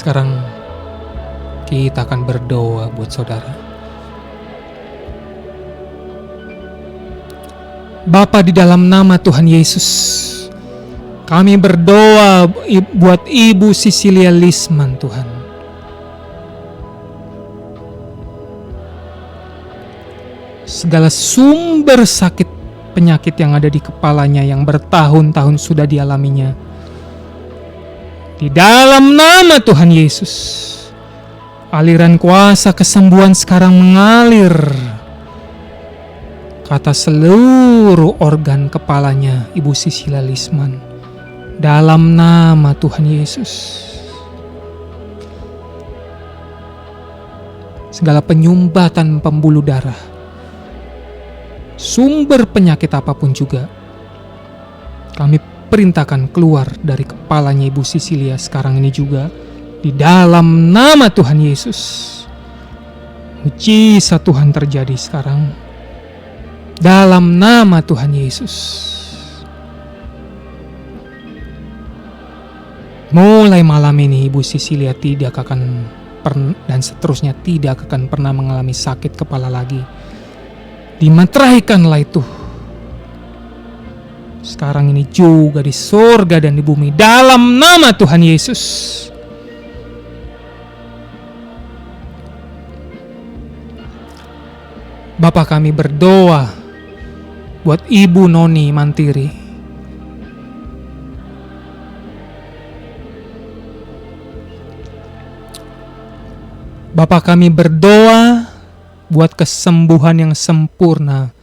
Sekarang kita akan berdoa buat saudara. Bapa, di dalam nama Tuhan Yesus, kami berdoa buat Ibu Cecilia Lisman, Tuhan. Segala sumber sakit penyakit yang ada di kepalanya yang bertahun-tahun sudah dialaminya, di dalam nama Tuhan Yesus, aliran kuasa kesembuhan sekarang mengalir ke atas seluruh organ kepalanya Ibu Cecilia Lisman, dalam nama Tuhan Yesus. Segala penyumbatan pembuluh darah, sumber penyakit apapun juga, kami perintahkan keluar dari kepalanya Ibu Cecilia sekarang ini juga, di dalam nama Tuhan Yesus. Mujizat Tuhan terjadi sekarang, dalam nama Tuhan Yesus. Mulai malam ini Ibu Cecilia tidak akan dan seterusnya tidak akan pernah mengalami sakit kepala lagi. Dimeteraikanlah itu sekarang ini juga di surga dan di bumi, dalam nama Tuhan Yesus. Bapa, kami berdoa buat Ibu Noni Mantiri. Bapa, kami berdoa buat kesembuhan yang sempurna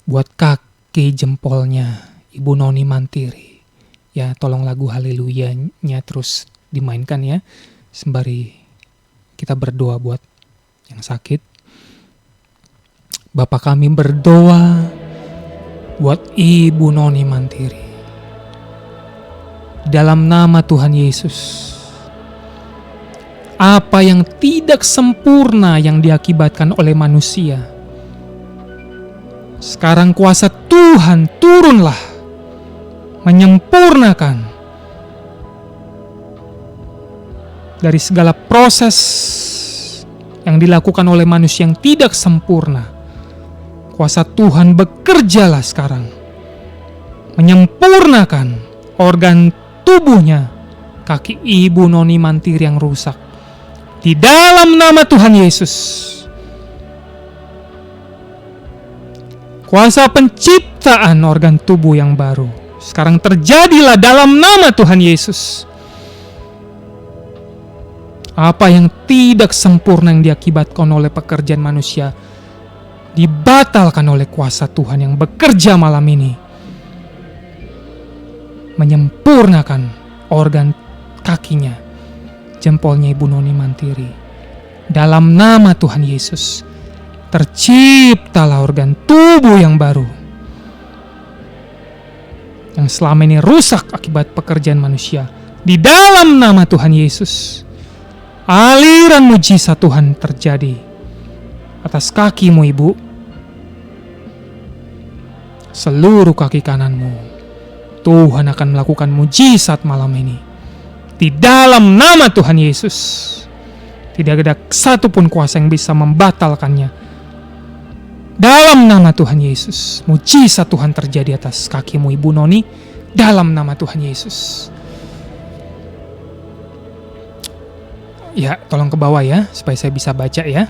buat kaki jempolnya Ibu Noni Mantiri. Ya, tolong lagu haleluyanya terus dimainkan ya, sembari kita berdoa buat yang sakit. Bapa, kami berdoa buat Ibu Noni Mantiri. Dalam nama Tuhan Yesus, apa yang tidak sempurna yang diakibatkan oleh manusia, sekarang kuasa Tuhan turunlah, menyempurnakan dari segala proses yang dilakukan oleh manusia yang tidak sempurna. Kuasa Tuhan bekerjalah sekarang, menyempurnakan organ tubuhnya kaki Ibu Noni Mantiri yang rusak, di dalam nama Tuhan Yesus. Kuasa penciptaan organ tubuh yang baru sekarang terjadilah dalam nama Tuhan Yesus. Apa yang tidak sempurna yang diakibatkan oleh pekerjaan manusia dibatalkan oleh kuasa Tuhan yang bekerja malam ini, menyempurnakan organ kakinya, jempolnya Ibu Noni Mantiri. Dalam nama Tuhan Yesus, terciptalah organ tubuh yang baru yang selama ini rusak akibat pekerjaan manusia. Di dalam nama Tuhan Yesus, aliran mujizat Tuhan terjadi atas kakimu, Ibu. Seluruh kaki kananmu, Tuhan akan melakukan mujizat malam ini. Di dalam nama Tuhan Yesus, tidak ada satupun kuasa yang bisa membatalkannya. Dalam nama Tuhan Yesus, mujizat Tuhan terjadi atas kakimu, Ibu Noni. Dalam nama Tuhan Yesus. Ya, tolong ke bawah ya, supaya saya bisa baca ya.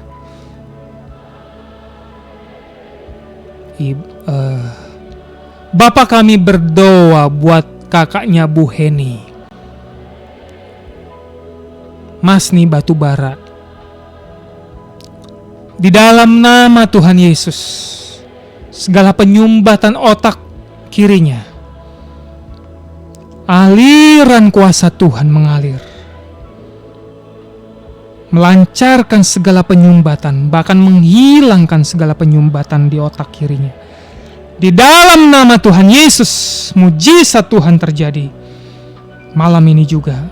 Bapak, kami berdoa buat kakaknya Bu Heni, Masni Batubara. Di dalam nama Tuhan Yesus, segala penyumbatan otak kirinya, aliran kuasa Tuhan mengalir, melancarkan segala penyumbatan, bahkan menghilangkan segala penyumbatan di otak kirinya. Di dalam nama Tuhan Yesus, mujizat Tuhan terjadi malam ini juga.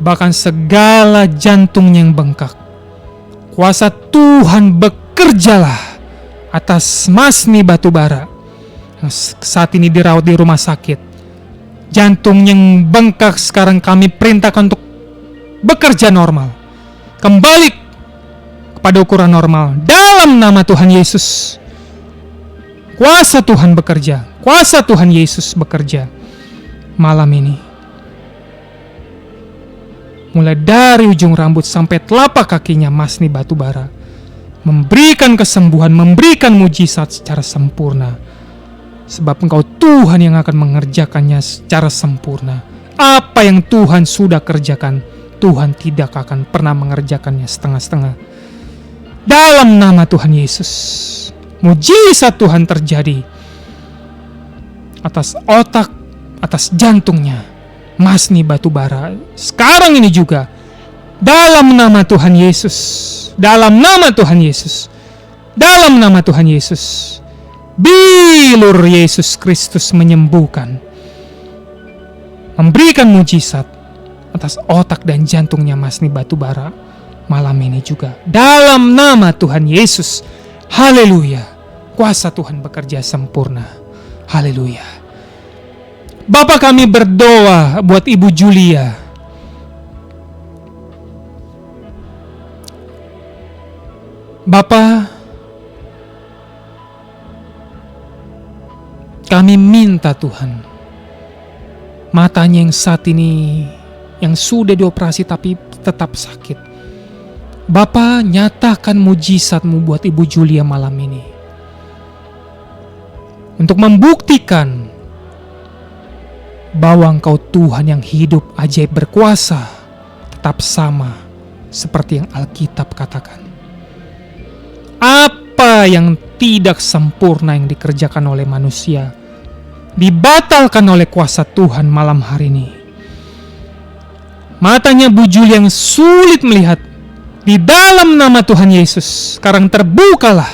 Bahkan segala jantungnya yang bengkak, kuasa Tuhan bekerjalah atas Masni Batubara yang saat ini dirawat di rumah sakit. Jantung yang bengkak sekarang kami perintahkan untuk bekerja normal, kembali kepada ukuran normal dalam nama Tuhan Yesus. Kuasa Tuhan bekerja, kuasa Tuhan Yesus bekerja malam ini. Mulai dari ujung rambut sampai telapak kakinya Masni Batubara, memberikan kesembuhan, memberikan mujizat secara sempurna. Sebab Engkau Tuhan yang akan mengerjakannya secara sempurna. Apa yang Tuhan sudah kerjakan, Tuhan tidak akan pernah mengerjakannya setengah-setengah. Dalam nama Tuhan Yesus, mujizat Tuhan terjadi atas otak, atas jantungnya Masni Batubara sekarang ini juga. Dalam nama Tuhan Yesus, dalam nama Tuhan Yesus, dalam nama Tuhan Yesus, bilur Yesus Kristus menyembuhkan, memberikan mujizat atas otak dan jantungnya Masni Batubara malam ini juga. Dalam nama Tuhan Yesus, haleluya. Kuasa Tuhan bekerja sempurna, haleluya. Bapa, kami berdoa buat Ibu Julia. Bapa, kami minta Tuhan, matanya yang saat ini yang sudah dioperasi tapi tetap sakit, Bapa, nyatakan mujizat-Mu buat Ibu Julia malam ini, untuk membuktikan bahwa Engkau Tuhan yang hidup, ajaib, berkuasa, tetap sama seperti yang Alkitab katakan. Apa yang tidak sempurna yang dikerjakan oleh manusia dibatalkan oleh kuasa Tuhan malam hari ini. Matanya Bu Julia yang sulit melihat, di dalam nama Tuhan Yesus sekarang terbukalah.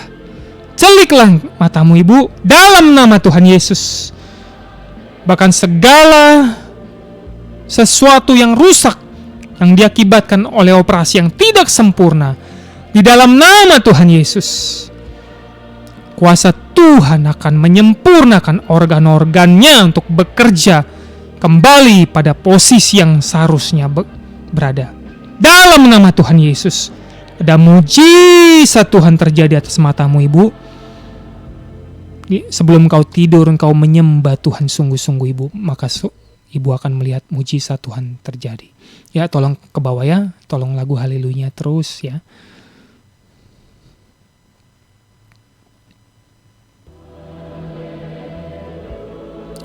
Celiklah matamu Ibu, dalam nama Tuhan Yesus. Bahkan segala sesuatu yang rusak yang diakibatkan oleh operasi yang tidak sempurna, di dalam nama Tuhan Yesus, kuasa Tuhan akan menyempurnakan organ-organnya untuk bekerja kembali pada posisi yang seharusnya berada. Dalam nama Tuhan Yesus, ada mujizat Tuhan terjadi atas matamu Ibu. Sebelum kau tidur, engkau menyembah Tuhan sungguh-sungguh Ibu, maka Ibu akan melihat mujizat Tuhan terjadi. Ya, tolong ke bawah ya, tolong lagu haleluya terus ya.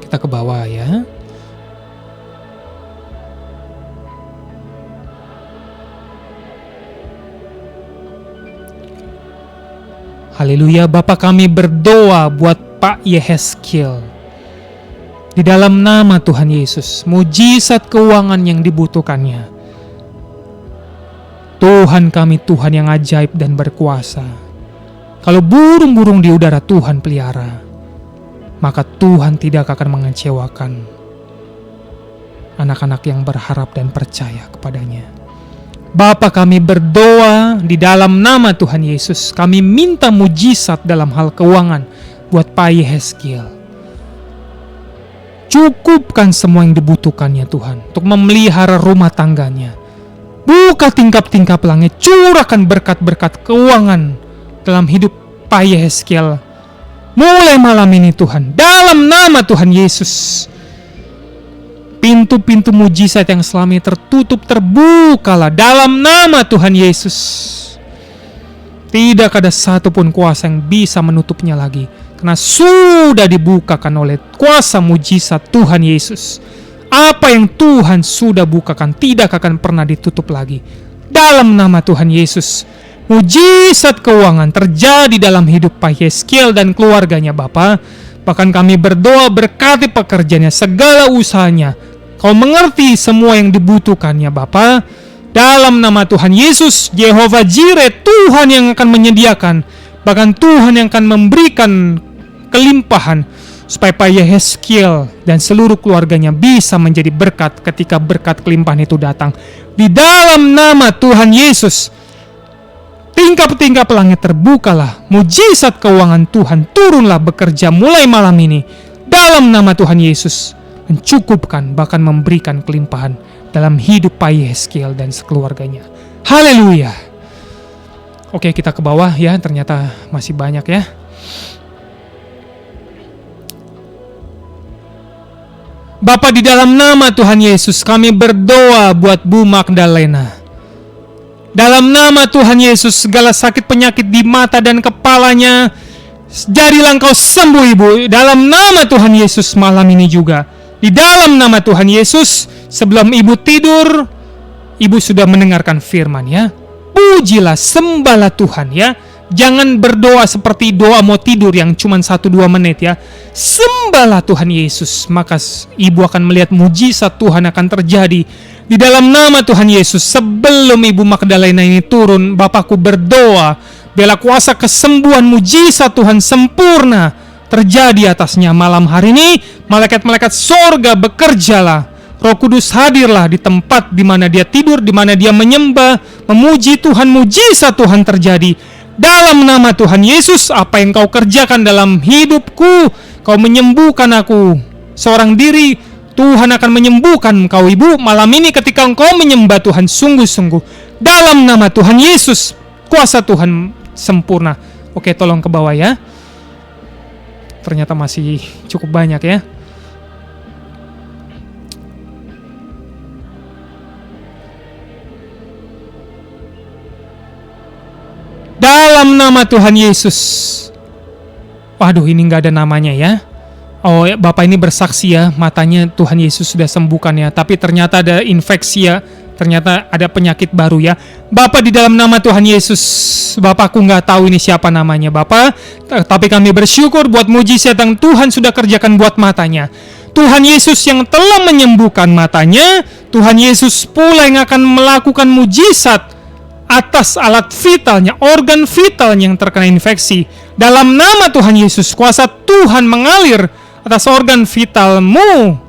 Kita ke bawah ya. Haleluya. Bapa, kami berdoa buat Pak Yehezkiel. Di dalam nama Tuhan Yesus, mujizat keuangan yang dibutuhkannya. Tuhan kami, Tuhan yang ajaib dan berkuasa. Kalau burung-burung di udara Tuhan pelihara, maka Tuhan tidak akan mengecewakan anak-anak yang berharap dan percaya kepadanya. Bapa, kami berdoa di dalam nama Tuhan Yesus, kami minta mujizat dalam hal keuangan buat Pak Yehezkiel. Cukupkan semua yang dibutuhkannya Tuhan untuk memelihara rumah tangganya. Buka tingkap-tingkap langit, curahkan berkat-berkat keuangan dalam hidup Pak Yehezkiel mulai malam ini Tuhan, dalam nama Tuhan Yesus. Pintu-pintu mujizat yang selama ini tertutup terbukalah dalam nama Tuhan Yesus. Tidak ada satupun kuasa yang bisa menutupnya lagi, karena sudah dibukakan oleh kuasa mujizat Tuhan Yesus. Apa yang Tuhan sudah bukakan tidak akan pernah ditutup lagi. Dalam nama Tuhan Yesus, mujizat keuangan terjadi dalam hidup Pak Yehezkiel dan keluarganya Bapa. Bahkan kami berdoa berkati pekerjaannya, segala usahanya. Kau mengerti semua yang dibutuhkannya Bapa. Dalam nama Tuhan Yesus, Jehovah Jireh, Tuhan yang akan menyediakan, bahkan Tuhan yang akan memberikan kelimpahan, supaya Pak Yehezkiel dan seluruh keluarganya bisa menjadi berkat ketika berkat kelimpahan itu datang. Di dalam nama Tuhan Yesus, tingkap-tingkap langit terbukalah, mujizat keuangan Tuhan turunlah bekerja mulai malam ini. Dalam nama Tuhan Yesus, mencukupkan, bahkan memberikan kelimpahan dalam hidup Pak Yeskiel dan sekeluarganya. Haleluya. Oke, kita ke bawah ya, ternyata masih banyak ya. Bapa, di dalam nama Tuhan Yesus kami berdoa buat Bu Magdalena. Dalam nama Tuhan Yesus, segala sakit penyakit di mata dan kepalanya, jadilah Engkau sembuh Ibu. Dalam nama Tuhan Yesus malam ini juga. Di dalam nama Tuhan Yesus, sebelum Ibu tidur, Ibu sudah mendengarkan firman ya. Pujilah, sembahlah Tuhan ya. Jangan berdoa seperti doa mau tidur yang cuma 1-2 menit ya. Sembahlah Tuhan Yesus, maka Ibu akan melihat mujizat Tuhan akan terjadi. Di dalam nama Tuhan Yesus, sebelum Ibu Magdalena ini turun, Bapakku berdoa, biarlah kuasa kesembuhan mujizat Tuhan sempurna terjadi atasnya malam hari ini. Malaikat-malaikat sorga bekerjalah. Roh Kudus hadirlah di tempat di mana dia tidur, di mana dia menyembah, memuji Tuhan, mujizat Tuhan terjadi. Dalam nama Tuhan Yesus, apa yang Kau kerjakan dalam hidupku, Kau menyembuhkan aku seorang diri, Tuhan akan menyembuhkan Engkau Ibu malam ini ketika Engkau menyembah Tuhan sungguh-sungguh. Dalam nama Tuhan Yesus, kuasa Tuhan sempurna. Oke, tolong ke bawah ya. Ternyata masih cukup banyak ya. Dalam nama Tuhan Yesus. Waduh, ini nggak ada namanya ya. Oh, Bapak ini bersaksi ya, matanya Tuhan Yesus sudah sembuhkan ya. Tapi ternyata ada infeksi ya. Ternyata ada penyakit baru ya. Bapak, di dalam nama Tuhan Yesus, Bapakku nggak tahu ini siapa namanya Bapak. Tapi kami bersyukur buat mujizat yang Tuhan sudah kerjakan buat matanya. Tuhan Yesus yang telah menyembuhkan matanya, Tuhan Yesus pula yang akan melakukan mujizat atas alat vitalnya, organ vitalnya yang terkena infeksi. Dalam nama Tuhan Yesus, kuasa Tuhan mengalir atas organ vitalmu.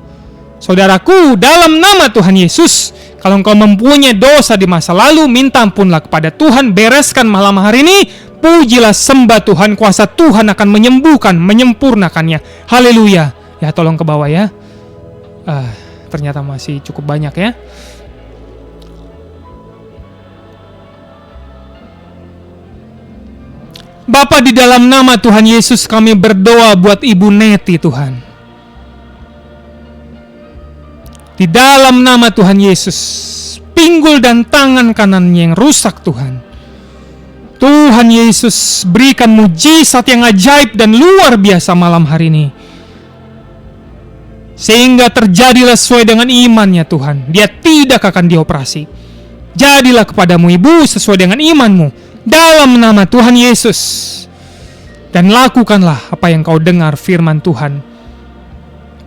Saudaraku, dalam nama Tuhan Yesus, kalau engkau mempunyai dosa di masa lalu, minta ampunlah kepada Tuhan, bereskan malam hari ini. Pujilah, sembah Tuhan, kuasa Tuhan akan menyembuhkan, menyempurnakannya. Haleluya. Ya, tolong ke bawah ya. Ternyata masih cukup banyak ya. Bapa, di dalam nama Tuhan Yesus kami berdoa buat Ibu Neti Tuhan. Di dalam nama Tuhan Yesus, pinggul dan tangan kanannya yang rusak Tuhan. Tuhan Yesus berikan mujizat yang ajaib dan luar biasa malam hari ini. Sehingga terjadilah sesuai dengan imannya Tuhan. Dia tidak akan dioperasi. Jadilah kepadamu Ibu sesuai dengan imanmu. Dalam nama Tuhan Yesus. Dan lakukanlah apa yang kau dengar firman Tuhan.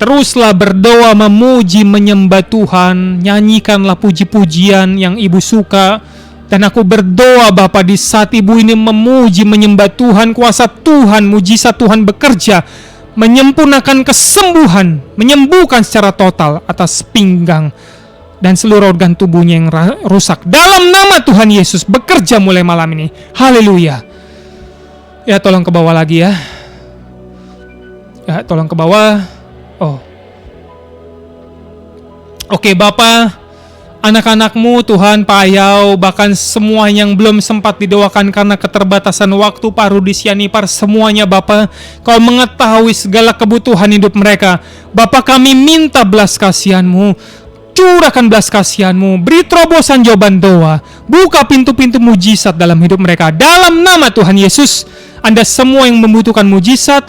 Teruslah berdoa, memuji, menyembah Tuhan. Nyanyikanlah puji-pujian yang Ibu suka. Dan aku berdoa Bapa, di saat Ibu ini memuji, menyembah Tuhan, kuasa Tuhan, mujizat Tuhan bekerja, menyempurnakan kesembuhan, menyembuhkan secara total atas pinggang dan seluruh organ tubuhnya yang rusak. Dalam nama Tuhan Yesus bekerja mulai malam ini. Haleluya. Ya, tolong ke bawah lagi ya. Ya, tolong ke bawah. Oh. Oke, Bapak, anak-anakmu Tuhan, Pak Ayau, bahkan semua yang belum sempat didoakan karena keterbatasan waktu, Pak Rudi Sianipar, semuanya Bapak, Kau mengetahui segala kebutuhan hidup mereka. Bapak, kami minta belas kasihan-Mu. Curahkan belas kasihan-Mu, beri terobosan jawaban doa, buka pintu-pintu mujizat dalam hidup mereka. Dalam nama Tuhan Yesus, Anda semua yang membutuhkan mujizat,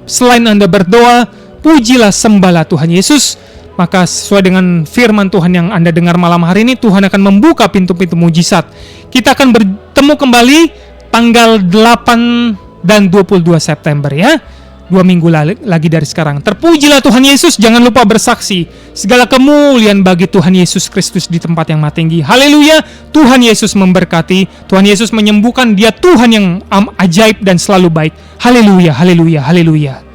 selain Anda berdoa, pujilah, sembahlah Tuhan Yesus. Maka sesuai dengan firman Tuhan yang Anda dengar malam hari ini, Tuhan akan membuka pintu-pintu mujizat. Kita akan bertemu kembali tanggal 8 dan 22 September ya. 2 minggu lagi dari sekarang. Terpujilah Tuhan Yesus. Jangan lupa bersaksi. Segala kemuliaan bagi Tuhan Yesus Kristus di tempat yang maha tinggi. Haleluya. Tuhan Yesus memberkati. Tuhan Yesus menyembuhkan. Dia Tuhan yang ajaib dan selalu baik. Haleluya, haleluya, haleluya.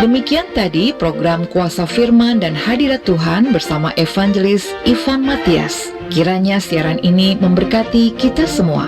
Demikian tadi program Kuasa Firman dan Hadirat Tuhan bersama Evangelis Ivan Matias. Kiranya siaran ini memberkati kita semua.